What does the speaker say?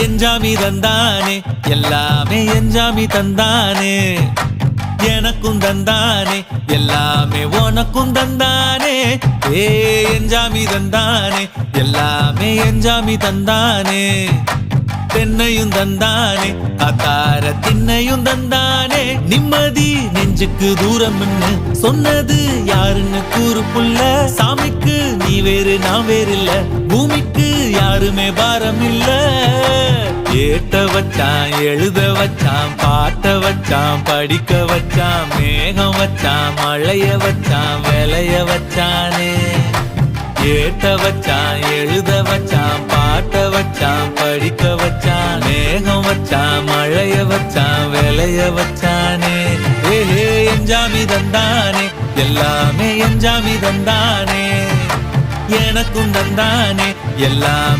எஞ்சாமி தந்தானே எல்லாமே எஞ்சாமி தந்தானே எனக்கும் தந்தானே எல்லாமே உனக்கும் தந்தானே ஏ எஞ்சாமி தந்தானே எல்லாமே எஞ்சாமி தந்தானே தென்னையும் தந்தானே காத்தார திண்ணையும் தந்தானே நிம்மதி நெஞ்சுக்கு தூரம் சொன்னது யாருன்னு கூறு புள்ள சாமிக்கு நீ வேறு நான் வேறு இல்ல பூமிக்கு யாருமே பாரம் இல்ல ஏத்த வச்சான் எழுத வச்சான் பாட்ட வச்சான் படிக்க வச்சான் மேகம் வச்சான் மழைய வச்சான் விளைய வச்சானே ஏத்த வச்சான் எழுத வச்சான் பாட்ட வச்சான் படிக்க வச்சான் மேகம் வச்சான் மழைய வச்சான் விளைய வச்சானே ஏஹே எஞ்சாமி தந்தானே எல்லாமே எஞ்சாமி தந்தானே எனக்கும் தந்தானே எல்லாம்